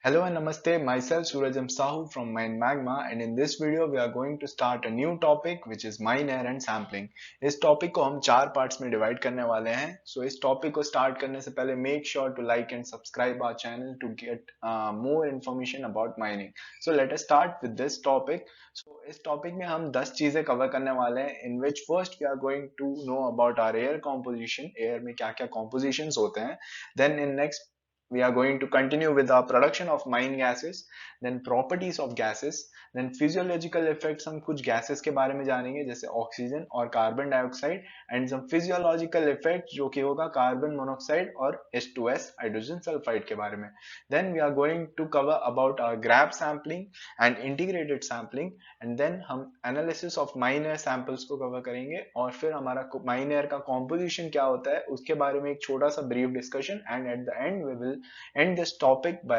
Hello and namaste. Myself Surajam Sahu from Mind Magma, and in this video we are going to start a new topic which is mine air and sampling. इस topic को हम चार parts में divide करने वाले हैं. So इस topic को स्टार्ट करने से पहले make sure to like and subscribe our channel to get more information about mining. So let us start with this topic. So इस टॉपिक में हम 10 चीजें कवर करने वाले हैं, in which first we are going to know about our air composition. Air में क्या क्या compositions होते हैं. Then in next we are going to continue with our production of mine gases, then properties of gases, then physiological effects. हम कुछ gases के बारे में जानेंगे जैसे ऑक्सीजन और carbon dioxide, and some physiological effects जो कि होगा कार्बन मोनोऑक्साइड और H2S हाइड्रोजन सल्फाइड के बारे में. Then we are going to cover about our grab sampling and integrated sampling, and then हम analysis of mine air samples को cover करेंगे, और फिर हमारा mine air का composition क्या होता है उसके बारे में एक छोटा सा brief discussion, and at the end we will end this topic by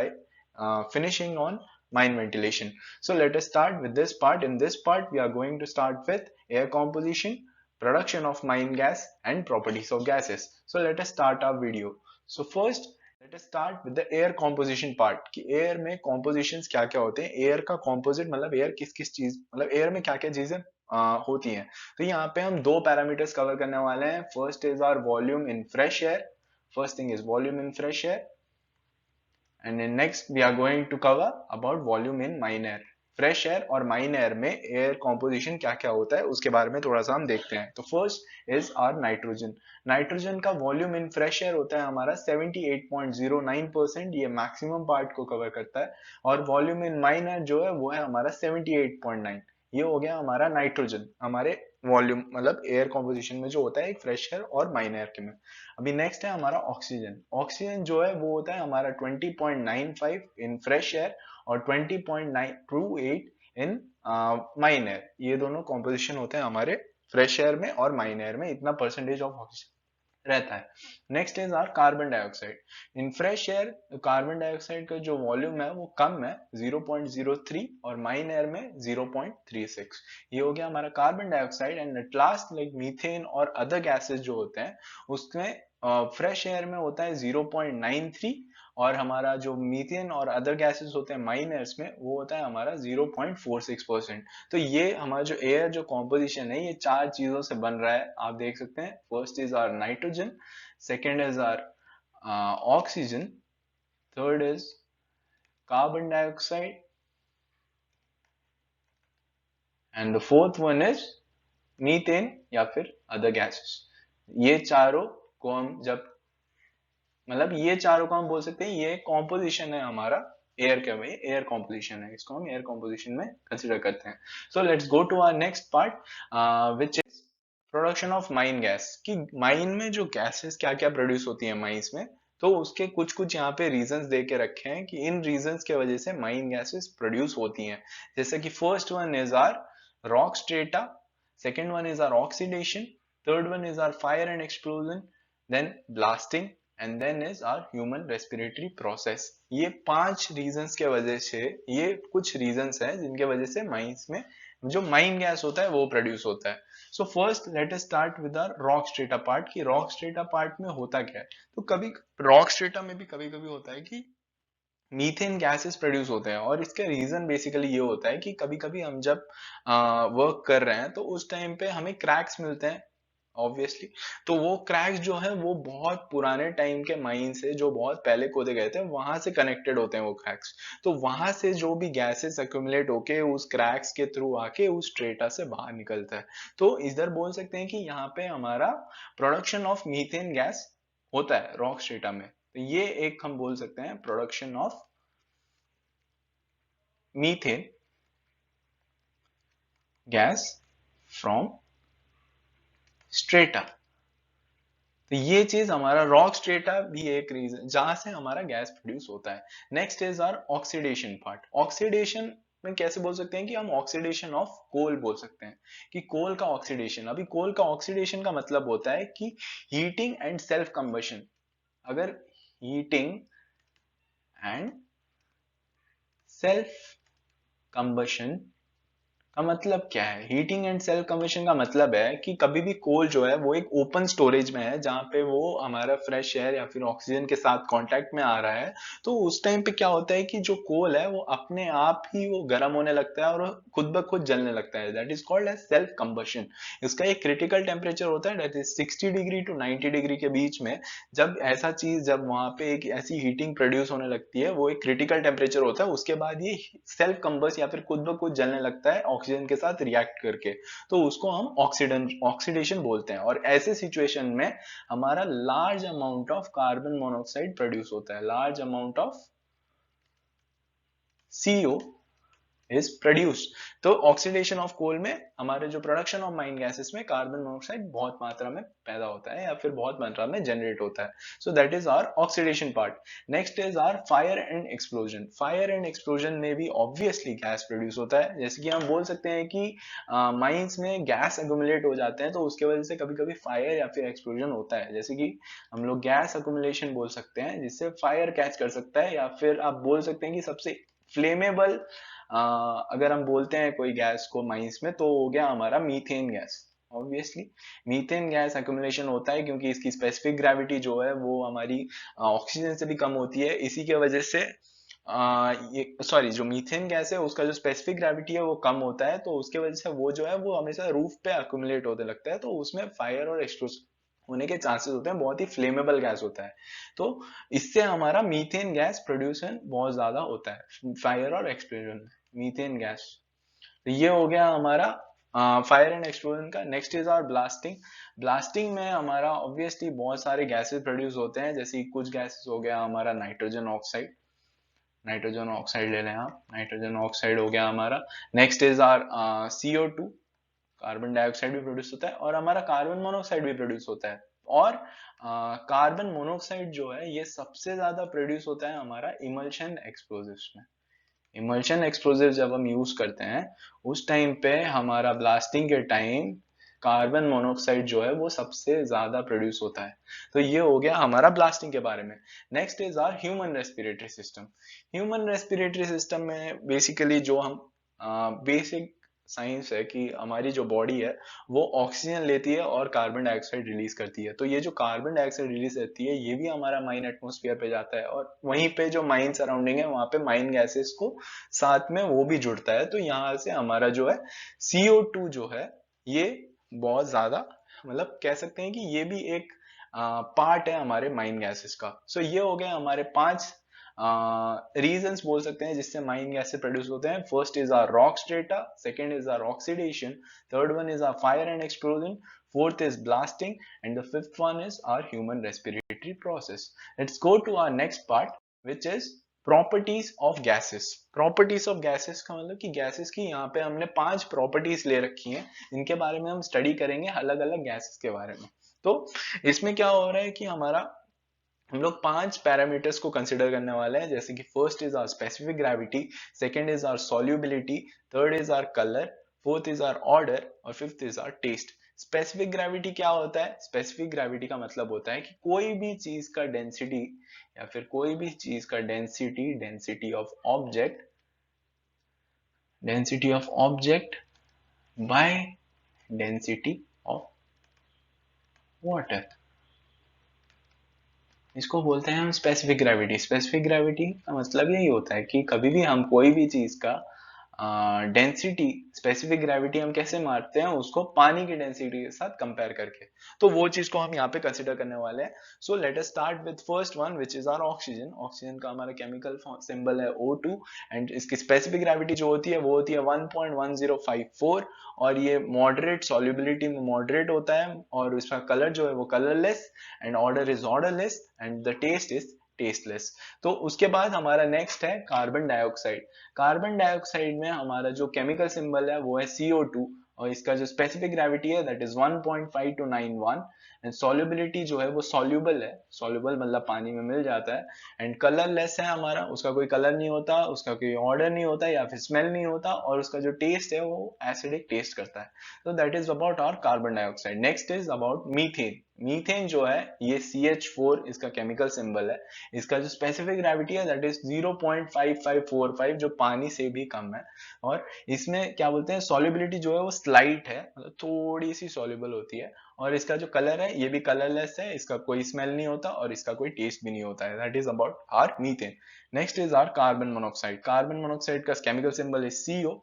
finishing on mine ventilation. So let us start with this part. In this part we are going to start with air composition, production of mine gas and properties of gases. So let us start our video. So first let us start with the air composition part कि air में compositions क्या क्या होते हैं. air का composite मतलब air किस किस चीज मतलब air में क्या क्या चीजें होती हैं. तो यहाँ पे हम दो पैरामीटर्स कवर करने वाले हैं. First is our volume in fresh air. First thing is volume in fresh air, and then next we are going to cover about volume in mine air. Fresh air और mine air में air composition क्या क्या होता है उसके बारे में थोड़ा सा हम देखते हैं. तो first is our nitrogen. Nitrogen का वॉल्यूम इन फ्रेश एयर होता है हमारा 78.09%. ये मैक्सिमम पार्ट को कवर करता है. और वॉल्यूम इन माइन एयर जो है वो है हमारा 78.9. ये हो गया हमारा नाइट्रोजन हमारे वॉल्यूम मतलब एयर कॉम्पोजिशन में जो होता है एक फ्रेश एयर और माइन एयर के में. अभी नेक्स्ट है हमारा ऑक्सीजन. ऑक्सीजन जो है वो होता है हमारा 20.95 इन फ्रेश एयर और 20.28 इन माइन एयर. ये दोनों कॉम्पोजिशन होते हैं हमारे फ्रेश एयर में और माइन एयर में. इतना परसेंटेज ऑफ ऑक्सीजन रहता है. Next is our carbon dioxide. In fresh air carbon dioxide का जो वॉल्यूम है वो कम है 0.03 और माइन एयर में 0.36. ये हो गया हमारा carbon dioxide. And at last like methane और अदर गैसेस जो होते हैं उसमें फ्रेश एयर में होता है 0.93, और हमारा जो मीथेन और अदर गैसेस होते हैं माइन एयर्स में वो होता है हमारा 0.46%. तो ये हमारा जो एयर जो कॉम्पोजिशन है ये चार चीजों से बन रहा है. आप देख सकते हैं first is our nitrogen, second is our oxygen, third is carbon dioxide, and the fourth one is methane या फिर अदर गैसेस. ये चारों को हम जब मतलब ये चारों को हम बोल सकते हैं ये कॉम्पोजिशन है हमारा एयर का. भाई एयर कॉम्पोजिशन है, इसको हम एयर कॉम्पोजिशन में कंसिडर करते हैं. So let's go to our next part which is production of mine gas. कि माइन में जो गैसेस क्या क्या प्रोड्यूस होती है माइंस में, तो उसके कुछ कुछ यहाँ पे रीजंस दे के रखे हैं कि इन रीजंस के वजह से माइन गैसेस प्रोड्यूस होती हैं. जैसे कि first one is our rock strata, second one is our oxidation, third one is our fire and explosion, then blasting, and then is our human respiratory process. ये पांच reasons के वजह से, ये कुछ रीजंस हैं जिनके वजह से माइंस में जो माइन गैस होता है वो प्रोड्यूस होता है. So first let us start with our rock strata part. कि रॉक स्ट्रेटा पार्ट में होता क्या है. तो कभी रॉक स्ट्रेटा में भी कभी कभी होता है कि मीथेन गैसेस प्रोड्यूस होते हैं, और इसका रीजन बेसिकली ये होता है कि कभी कभी हम जब वर्क कर रहे हैं तो उस टाइम पे हमें क्रैक्स मिलते हैं ऑब्वियसली. तो वो क्रैक्स जो है वो बहुत पुराने टाइम के माइन से जो बहुत पहले खोदे गए थे वहां से कनेक्टेड होते हैं वो क्रैक्स. तो वहां से जो भी गैसेस एक्यूमुलेट होके उस क्रैक्स के थ्रू आके उस स्ट्रेटा से बाहर निकलता है. तो इधर बोल सकते हैं कि यहाँ पे हमारा प्रोडक्शन ऑफ मीथेन गैस होता है रॉक स्ट्रेटा में. तो ये एक हम बोल सकते हैं production of methane gas from strata. तो ये चीज हमारा रॉक स्ट्रेटा भी एक रीजन जहां से हमारा गैस प्रोड्यूस होता है. Next is our oxidation part. Oxidation में कैसे बोल सकते हैं कि हम ऑक्सीडेशन ऑफ कोल बोल सकते हैं. कि कोल का ऑक्सीडेशन, अभी कोल का ऑक्सीडेशन का मतलब होता है कि हीटिंग एंड सेल्फ कंबशन. अगर हीटिंग एंड सेल्फ कंबशन का मतलब क्या है? हीटिंग एंड सेल्फ कंबशन का मतलब है कि कभी भी कोल जो है वो एक ओपन स्टोरेज में है, जहाँ पे वो हमारा फ्रेश एयर या फिर ऑक्सीजन के साथ कांटेक्ट में आ रहा है। तो उस टाइम पे क्या होता है कि जो कोल है वो अपने आप ही वो गर्म होने लगता है और वो खुद ब खुद जलने लगता है। That is called as self combustion. इसका एक क्रिटिकल टेम्परेचर होता है, that is 60 degree to 90 degree के बीच में। जब वहां पे एक ऐसी हीटिंग प्रोड्यूस होने लगती है, वो एक क्रिटिकल टेम्परेचर होता है, उसके बाद ये सेल्फ कंबस या फिर खुद ब खुद जलने लगता है ऑक्सीजन के साथ रिएक्ट करके। तो उसको हम ऑक्सीडेशन बोलते हैं। और ऐसे सिचुएशन में हमारा large amount of carbon monoxide produce होता है, large amount of CO is produce. तो ऑक्सीडेशन ऑफ कोल में हमारे जो प्रोडक्शन ऑफ माइन गैसेस में कार्बन मोनोऑक्साइड बहुत मात्रा में पैदा होता है या फिर बहुत मात्रा में जनरेट होता है। So that is our oxidation part. Next is our fire and explosion. Fire and explosion में भी ऑब्वियसली गैस प्रोड्यूस होता है। जैसे कि हम बोल सकते हैं कि माइंस में गैस अक्यूमुलेट हो जाते हैं, तो उसके वजह से कभी कभी फायर या फिर एक्सप्लोजन होता है। जैसे कि हम लोग गैस अक्यूमुलेशन बोल सकते हैं जिससे फायर कैच कर सकता है, या फिर आप बोल सकते हैं कि सबसे फ्लेमेबल अगर हम बोलते हैं कोई गैस को माइंस में, तो हो गया हमारा methane gas. Obviously methane gas accumulation होता है क्योंकि इसकी स्पेसिफिक ग्रेविटी जो है वो हमारी ऑक्सीजन से भी कम होती है। इसी के वजह से ये सॉरी जो मीथेन गैस है उसका जो स्पेसिफिक ग्रेविटी है वो कम होता है, तो उसके वजह से वो जो है वो हमेशा रूफ पे अक्यूमुलेट होने लगता है, तो उसमें फायर और एक्सप्लोजन होने के चांसेस होते हैं, बहुत ही फ्लेमेबल गैस होता है। तो इससे हमारा मीथेन गैस प्रोड्यूसन बहुत ज्यादा होता है फायर और एक्सप्लोजन में, मीथेन गैस। तो ये हो गया हमारा फायर एंड एक्सप्लोजन का। Next is our blasting. Blasting में हमारा ऑब्वियसली बहुत सारे गैसेस प्रोड्यूस होते हैं, जैसे कुछ गैसेस हो गया हमारा नाइट्रोजन ऑक्साइड। नाइट्रोजन ऑक्साइड ले लें आप, नाइट्रोजन ऑक्साइड हो गया हमारा। Next is our CO2, carbon dioxide भी प्रोड्यूस होता है, और हमारा कार्बन मोनोऑक्साइड भी प्रोड्यूस होता है। और कार्बन मोनोऑक्साइड जो है ये सबसे ज्यादा प्रोड्यूस होता है हमारा इमल्शन एक्सप्लोजिव्स में। इमल्शन एक्सप्लोजिव जब हम यूज करते हैं उस टाइम पे हमारा ब्लास्टिंग के टाइम कार्बन मोनोऑक्साइड जो है वो सबसे ज्यादा प्रोड्यूस होता है। तो ये हो गया हमारा ब्लास्टिंग के बारे में। Next is our human respiratory system. Human respiratory system में बेसिकली जो हम बेसिक साइंस है कि हमारी जो बॉडी है वो ऑक्सीजन लेती है और कार्बन डाइऑक्साइड रिलीज करती है। तो ये जो कार्बन डाइऑक्साइड रिलीज करती है ये भी हमारा माइन एटमोस्फियर पे जाता है, और वहीं पे जो माइन सराउंडिंग है वहां पे माइन गैसेस को साथ में वो भी जुड़ता है। तो यहाँ से हमारा जो है CO2 जो है ये बहुत ज्यादा, मतलब कह सकते हैं कि ये भी एक पार्ट है हमारे माइन गैसेस का। सो ये हो गए हमारे 5 रीजंस बोल सकते हैं जिससे माइन गैसेस प्रोड्यूस होते हैं। First is our rock strata, second is our oxidation, third one is our fire and explosion, fourth is blasting, and the fifth one is our human respiratory process. Let's go to our next part, which is properties of gases. properties of gases का मतलब कि gases की यहाँ पे हमने 5 properties ले रखी हैं, इनके बारे में हम स्टडी करेंगे अलग अलग gases के बारे में। तो इसमें क्या हो रहा है कि हमारा हम लोग 5 पैरामीटर्स को कंसिडर करने वाले हैं, जैसे कि first is our specific gravity, second is our solubility, third is our colour, fourth is our order, और fifth is our taste. Specific gravity क्या होता है? स्पेसिफिक ग्रेविटी का मतलब होता है कि कोई भी चीज का डेंसिटी या फिर कोई भी चीज का density, density of object by density of water, इसको बोलते हैं हम स्पेसिफिक ग्रेविटी। स्पेसिफिक ग्रेविटी का मतलब यही होता है कि कभी भी हम कोई भी चीज का डेंसिटी, स्पेसिफिक ग्रेविटी हम कैसे मारते हैं उसको पानी की डेंसिटी के साथ कंपेयर करके, तो वो चीज को हम यहाँ पे कंसिडर करने वाले हैं। So let us start with first one which is our oxygen. Oxygen का हमारा केमिकल सिंबल है O2, एंड इसकी स्पेसिफिक ग्रेविटी जो होती है वो होती है 1.1054, और ये मॉडरेट सॉल्युबिलिटी में मॉडरेट होता है, और इसका कलर जो है वो colourless, and odour is odourless, and the taste is tasteless. तो उसके बाद हमारा नेक्स्ट है कार्बन डाइऑक्साइड। कार्बन डाइऑक्साइड में हमारा जो केमिकल सिंबल है वो है CO2, और इसका जो स्पेसिफिक ग्रेविटी है दैट इज 1.5291, एंड सॉल्युबिलिटी जो है वो सॉल्युबल है, सॉल्युबल मतलब पानी में मिल जाता है, एंड कलरलेस है हमारा, उसका कोई कलर नहीं होता, उसका कोई ऑर्डर नहीं होता या फिर स्मेल नहीं होता, और उसका जो टेस्ट है वो एसिडिक टेस्ट करता है। तो that is about our carbon dioxide. Next is about methane. Methane जो है ये CH4 इसका केमिकल सिंबल है। इसका जो स्पेसिफिक ग्रेविटी है दैट इज 0.5545 जो पानी से भी कम है। और इसमें क्या बोलते हैं सॉल्युबिलिटी जो है वो स्लाइट है, मतलब थोड़ी सी सॉल्युबल होती है। और इसका जो कलर है ये भी कलरलेस है, इसका कोई स्मेल नहीं होता और इसका कोई टेस्ट भी नहीं होता है। That is about our methane. Next is our carbon monoxide. Carbon monoxide का chemical symbol is CO।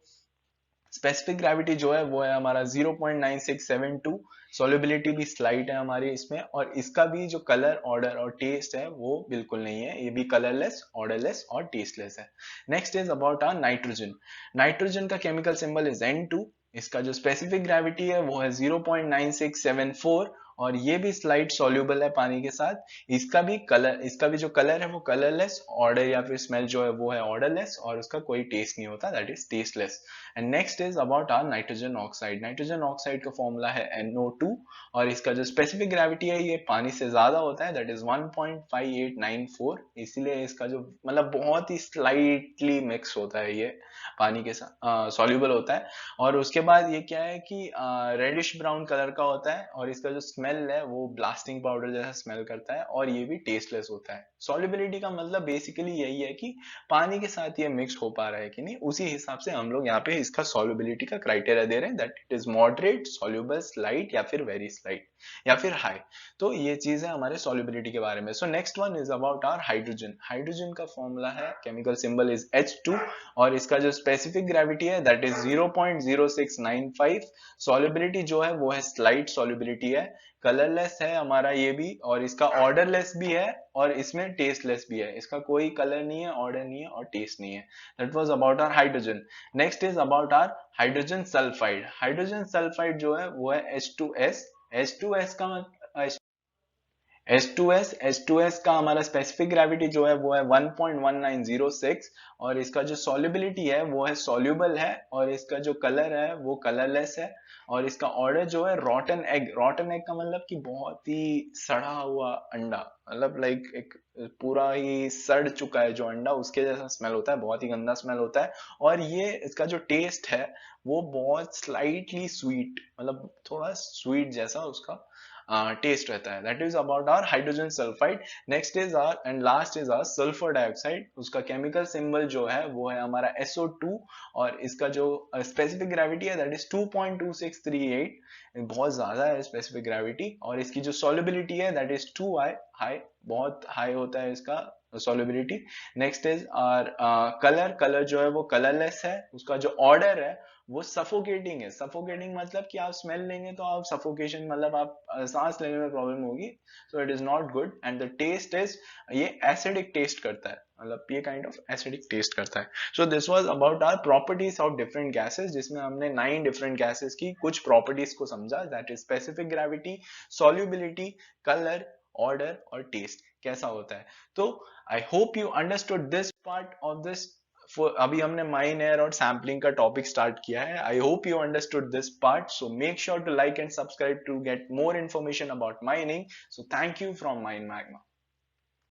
Specific gravity जो है वो है हमारा 0.9672। सॉल्युबिलिटी भी स्लाइट है हमारी इसमें, और इसका भी जो कलर, ऑर्डर और टेस्ट है वो बिल्कुल नहीं है, ये भी कलरलेस, ऑर्डरलेस और टेस्टलेस है। Next is about our nitrogen. Nitrogen का केमिकल सिंबल इज N2। इसका जो स्पेसिफिक ग्रेविटी है वो है 0.9674, और ये भी स्लाइट सॉल्युबल है पानी के साथ। इसका भी जो कलर है वो कलरलेस, ऑर्डर या फिर स्मेल जो है वो है ऑर्डरलेस, और उसका कोई टेस्ट नहीं होता, that is tasteless. And next is about our nitrogen oxide. Nitrogen oxide का फॉर्मूला है NO2, और इसका जो स्पेसिफिक ग्रेविटी है ये पानी से ज्यादा होता है, दैट इज 1.5894। इसीलिए इसका जो मतलब बहुत ही स्लाइटली मिक्स होता है, ये पानी के साथ सॉल्युबल होता है। और उसके बाद ये क्या है कि रेडिश ब्राउन कलर का होता है, और इसका जो स्मेल है वो ब्लास्टिंग पाउडर जैसा स्मेल करता है, और ये भी टेस्टलेस होता है। सॉल्युबिलिटी का मतलब बेसिकली यही है कि पानी के साथ ये मिक्स हो पा रहा है कि नहीं, उसी हिसाब से हम लोग यहाँ पे इसका सॉल्युबिलिटी का क्राइटेरिया दे रहे हैं, that it is moderate, soluble, slight या फिर वेरी स्लाइट या फिर हाई। तो ये चीज है हमारे सॉल्युबिलिटी के बारे में। So next one is about our hydrogen. Hydrogen का फॉर्मूला है, केमिकल सिंबल इज H2, और इसका जो स्पेसिफिक ग्रेविटी है दैट इज 0.0695। सॉल्युबिलिटी जो है वो है स्लाइट सॉल्युबिलिटी है, कलरलेस है हमारा ये भी, और इसका ऑर्डरलेस भी है, और इसमें टेस्टलेस भी है। इसका कोई कलर नहीं है, ऑर्डर नहीं है और टेस्ट नहीं है। That was about our hydrogen. Next is about our hydrogen sulphide. Hydrogen sulphide जो है वो है H2S। H2S का H2S का हमारा स्पेसिफिक ग्रेविटी जो है वो है 1.1906, और इसका जो सॉल्युबिलिटी है वो है सॉल्युबल है, और इसका जो कलर है वो कलरलेस है, और इसका ऑर्डर जो है रॉटन एग। रॉटन एग का मतलब कि बहुत ही सड़ा हुआ अंडा, मतलब लाइक एक पूरा ही सड़ चुका है जो अंडा, उसके जैसा स्मेल होता है, बहुत ही गंदा स्मेल होता है। और ये इसका जो टेस्ट है वो बहुत स्लाइटली स्वीट, मतलब थोड़ा स्वीट जैसा उसका टेस्ट रहता है। That is about our hydrogen sulphide. Next is our and last is our sulphur dioxide. उसका केमिकल सिंबल जो है वो है हमारा SO2, और इसका जो स्पेसिफिक ग्रेविटी है दैट इज 2.2638। बहुत ज्यादा है स्पेसिफिक ग्रेविटी, और इसकी जो सॉल्युबिलिटी है दैट इज 2 हाई हाई, बहुत हाई होता है इसका solubility. Next is our colour जो है वो कलरलेस है। उसका जो ऑर्डर है वो सफोकेटिंग है। सफोकेटिंग मतलब कि आप स्मेल लेंगे तो आप सफोकेशन, मतलब आप सांस लेने में प्रॉब्लम होगी, so it is not good. And the taste is, ये एसिडिक टेस्ट करता है, मतलब ये काइंड ऑफ एसिडिक टेस्ट करता है। So this was about our properties of different gases, जिसमें हमने 9 डिफरेंट गैसेस की कुछ प्रॉपर्टीज को समझा, that is specific gravity, solubility, colour, odour और टेस्ट कैसा होता है। तो I hope you understood this part of this. अभी हमने माइन एयर और सैम्पलिंग का टॉपिक स्टार्ट किया है। I hope you understood this part, so make sure to like and subscribe to get more information about mining. So thank you from Mine magma.